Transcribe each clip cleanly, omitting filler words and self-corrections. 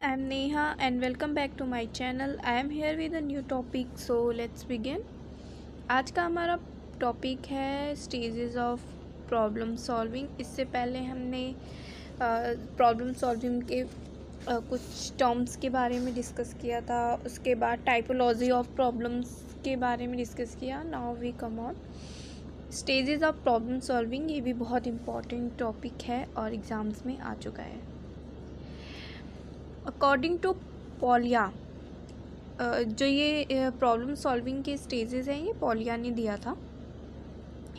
I'm Neha and welcome back to my channel. I am here with a new topic, so let's begin. आज का हमारा topic है stages of problem solving. इससे पहले हमने problem solving के कुछ टर्म्स के बारे में डिस्कस किया था। उसके बाद टाइपोलॉजी ऑफ प्रॉब्लम्स के बारे में डिस्कस किया। Now we come on stages of problem solving. ये भी बहुत इम्पॉर्टेंट टॉपिक है और एग्ज़ाम्स में आ चुका है। अकॉर्डिंग टू पॉलिया, जो ये प्रॉब्लम सॉल्विंग के स्टेजेस हैं ये पॉलिया ने दिया था।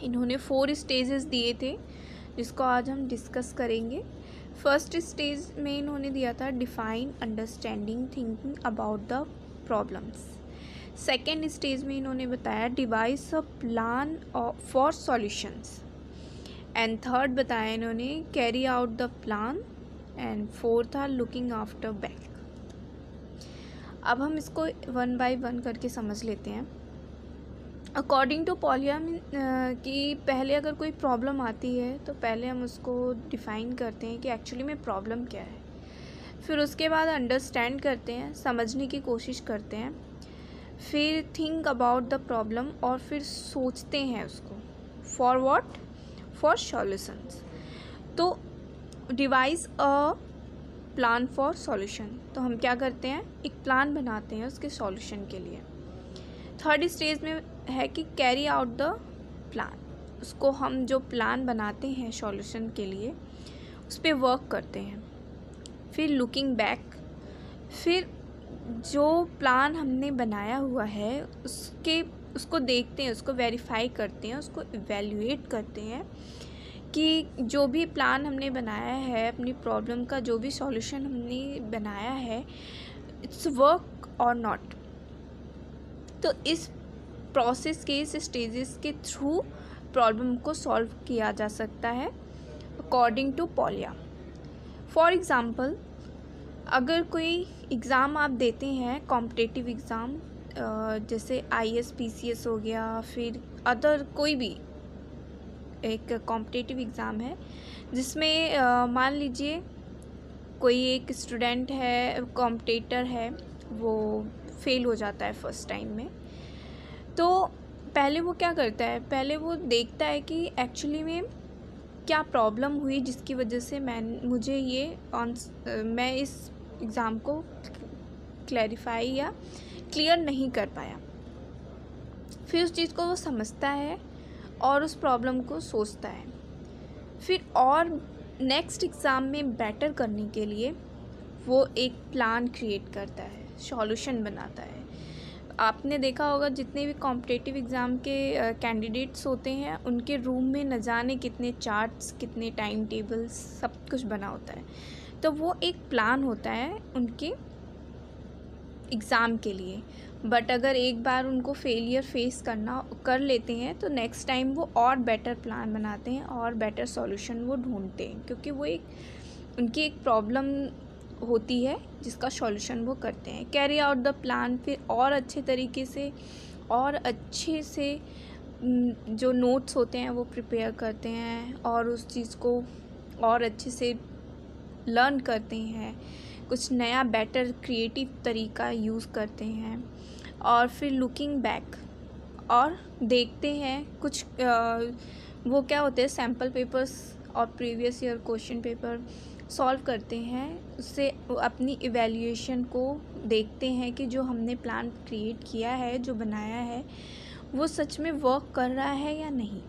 इन्होंने 4 स्टेजेस दिए थे जिसको आज हम डिस्कस करेंगे। फर्स्ट स्टेज में इन्होंने दिया था define, understanding, thinking about the problems. Second stage में इन्होंने बताया device a plan for solutions. And third बताया इन्होंने carry out the plan. And fourth था लुकिंग आफ्टर बैक। अब हम इसको 1 बाय 1 करके समझ लेते हैं। अकॉर्डिंग टू पॉलिया कि पहले अगर कोई प्रॉब्लम आती है तो पहले हम उसको डिफ़ाइन करते हैं कि एक्चुअली में प्रॉब्लम क्या है। फिर उसके बाद अंडरस्टैंड करते हैं, समझने की कोशिश करते हैं। फिर थिंक अबाउट द प्रॉब्लम और फिर सोचते हैं उसको फॉर व्हाट, फॉर सॉल्यूशंस। तो device a plan for solution, तो हम क्या करते हैं, एक प्लान बनाते हैं उसके सॉल्यूशन के लिए। थर्ड स्टेज में है कि कैरी आउट द प्लान, उसको हम जो प्लान बनाते हैं सॉल्यूशन के लिए उस पर वर्क करते हैं। फिर लुकिंग बैक, फिर जो प्लान हमने बनाया हुआ है उसको देखते हैं, उसको वेरीफाई करते हैं, उसको इवेल्युएट करते हैं कि जो भी प्लान हमने बनाया है, अपनी प्रॉब्लम का जो भी सॉल्यूशन हमने बनाया है, इट्स वर्क और नॉट। तो इस प्रोसेस के, इस स्टेजेस के थ्रू प्रॉब्लम को सॉल्व किया जा सकता है अकॉर्डिंग टू पॉलिया। फॉर एग्ज़ाम्पल, अगर कोई एग्ज़ाम आप देते हैं, कॉम्पिटिटिव एग्ज़ाम, जैसे IAS PCS हो गया, फिर अदर कोई भी एक कॉम्पिटिटिव एग्ज़ाम है जिसमें मान लीजिए कोई एक स्टूडेंट है, कॉम्पिटिटर है, वो फेल हो जाता है फर्स्ट टाइम में। तो पहले वो क्या करता है, पहले वो देखता है कि एक्चुअली में क्या प्रॉब्लम हुई जिसकी वजह से मैं इस एग्ज़ाम को क्लैरिफाई या क्लियर नहीं कर पाया। फिर उस चीज़ को वो समझता है और उस प्रॉब्लम को सोचता है। फिर और नेक्स्ट एग्ज़ाम में बेटर करने के लिए वो एक प्लान क्रिएट करता है, सॉल्यूशन बनाता है। आपने देखा होगा जितने भी कॉम्पिटिटिव एग्ज़ाम के कैंडिडेट्स होते हैं उनके रूम में न जाने कितने चार्ट्स, कितने टाइम टेबल्स, सब कुछ बना होता है। तो वो एक प्लान होता है उनके एग्ज़ाम के लिए। बट अगर एक बार उनको फेलियर फेस कर लेते हैं तो नेक्स्ट टाइम वो और बेटर प्लान बनाते हैं और बेटर सॉल्यूशन वो ढूंढते हैं, क्योंकि वो उनकी एक प्रॉब्लम होती है जिसका सॉल्यूशन वो करते हैं। कैरी आउट द प्लान, फिर और अच्छे तरीके से और अच्छे से जो नोट्स होते हैं वो प्रिपेयर करते हैं और उस चीज़ को और अच्छे से लर्न करते हैं, कुछ नया बेटर क्रिएटिव तरीका यूज़ करते हैं। और फिर लुकिंग बैक, और देखते हैं कुछ वो क्या होते हैं, सैम्पल पेपर्स और previous year question paper solve करते हैं। उससे अपनी इवैल्यूएशन को देखते हैं कि जो हमने प्लान क्रिएट किया है, जो बनाया है, वो सच में वर्क कर रहा है या नहीं।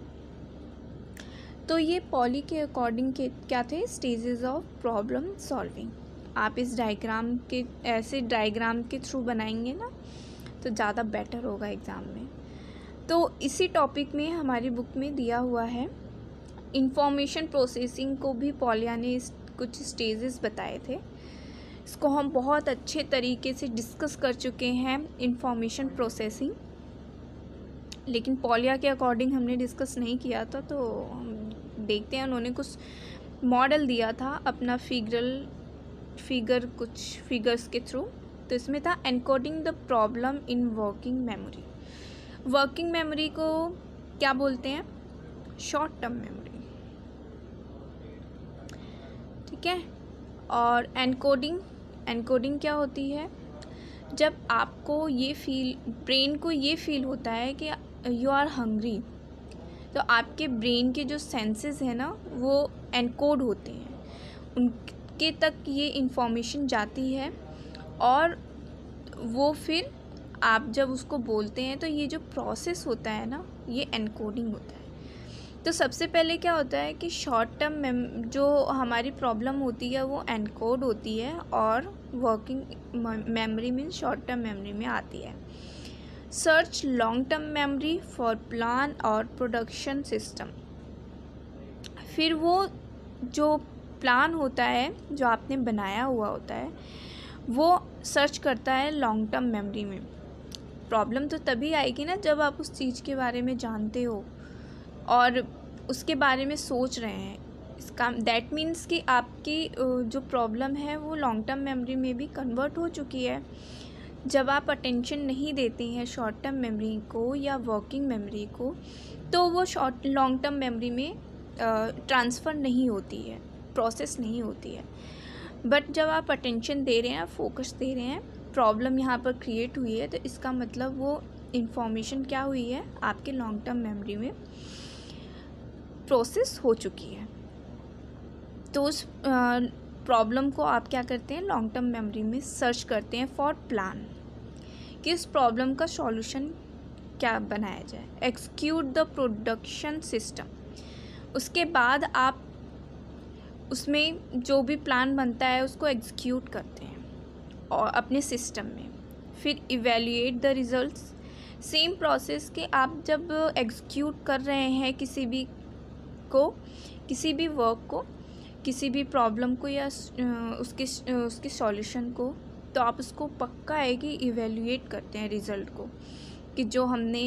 तो ये पॉली के अकॉर्डिंग के क्या थे, स्टेजेस ऑफ प्रॉब्लम सॉल्विंग। आप इस डायग्राम के, ऐसे डायग्राम के थ्रू बनाएंगे ना तो ज़्यादा बेटर होगा एग्ज़ाम में। तो इसी टॉपिक में हमारी बुक में दिया हुआ है। इंफॉर्मेशन प्रोसेसिंग को भी पॉलिया ने कुछ स्टेजेस बताए थे। इसको हम बहुत अच्छे तरीके से डिस्कस कर चुके हैं, इंफॉर्मेशन प्रोसेसिंग, लेकिन पॉलिया के अकॉर्डिंग हमने डिस्कस नहीं किया था। तो हम देखते हैं, उन्होंने कुछ मॉडल दिया था अपना कुछ फिगर्स के थ्रू। तो इसमें था encoding the problem in working memory. Working memory को क्या बोलते हैं, शॉर्ट टर्म मेमोरी, ठीक है। और एनकोडिंग एनकोडिंग क्या होती है? जब आपको ये ब्रेन को ये फील होता है कि यू आर हंग्री, तो आपके ब्रेन के जो सेंसेस हैं ना वो एनकोड होते हैं, उनके तक ये इंफॉर्मेशन जाती है और वो फिर आप जब उसको बोलते हैं तो ये जो प्रोसेस होता है ना ये एनकोडिंग होता है। तो सबसे पहले क्या होता है कि शॉर्ट टर्म जो हमारी प्रॉब्लम होती है वो एनकोड होती है और working memory means short term memory में आती है। Search long term memory for plan और प्रोडक्शन सिस्टम। फिर वो जो प्लान होता है जो आपने बनाया हुआ होता है वो सर्च करता है लॉन्ग टर्म मेमोरी में। प्रॉब्लम तो तभी आएगी ना जब आप उस चीज़ के बारे में जानते हो और उसके बारे में सोच रहे हैं। इसका दैट मीन्स कि आपकी जो प्रॉब्लम है वो लॉन्ग टर्म मेमोरी में भी कन्वर्ट हो चुकी है। जब आप अटेंशन नहीं देते हैं शॉर्ट टर्म मेमोरी को या वर्किंग मेमोरी को तो वो लॉन्ग टर्म मेमोरी में ट्रांसफ़र नहीं होती है, प्रोसेस नहीं होती है। बट जब आप अटेंशन दे रहे हैं, फोकस दे रहे हैं, प्रॉब्लम यहाँ पर क्रिएट हुई है तो इसका मतलब वो इन्फॉर्मेशन क्या हुई है आपके लॉन्ग टर्म मेमोरी में प्रोसेस हो चुकी है। तो उस प्रॉब्लम को आप क्या करते हैं लॉन्ग टर्म मेमोरी में सर्च करते हैं फॉर प्लान कि इस प्रॉब्लम का सॉल्यूशन क्या बनाया जाए। Execute the production system. उसके बाद आप उसमें जो भी प्लान बनता है उसको एग्जीक्यूट करते हैं और अपने सिस्टम में। फिर evaluate the results. Same process के आप जब एग्जीक्यूट कर रहे हैं किसी भी वर्क को, किसी भी प्रॉब्लम को या उसके सॉल्यूशन को, तो आप उसको पक्का है कि इवैल्यूएट करते हैं रिज़ल्ट को कि जो हमने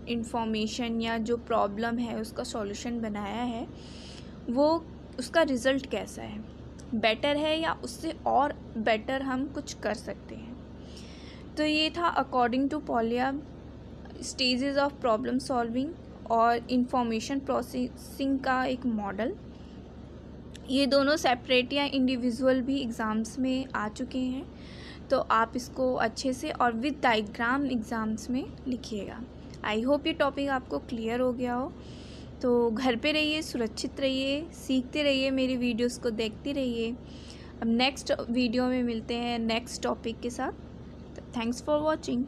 इंफॉर्मेशन या जो प्रॉब्लम है उसका सॉल्यूशन बनाया है वो उसका रिज़ल्ट कैसा है, बेटर है या उससे और बेटर हम कुछ कर सकते हैं। तो ये था according to Polya stages of problem solving और इंफॉर्मेशन प्रोसेसिंग का एक मॉडल। ये दोनों सेपरेट या इंडिविजुअल भी एग्ज़ाम्स में आ चुके हैं, तो आप इसको अच्छे से और विद डायग्राम एग्ज़ाम्स में लिखिएगा। आई होप ये टॉपिक आपको क्लियर हो गया हो। तो घर पे रहिए, सुरक्षित रहिए, सीखते रहिए, मेरी वीडियोस को देखते रहिए। अब नेक्स्ट वीडियो में मिलते हैं नेक्स्ट टॉपिक के साथ। Thanks for watching.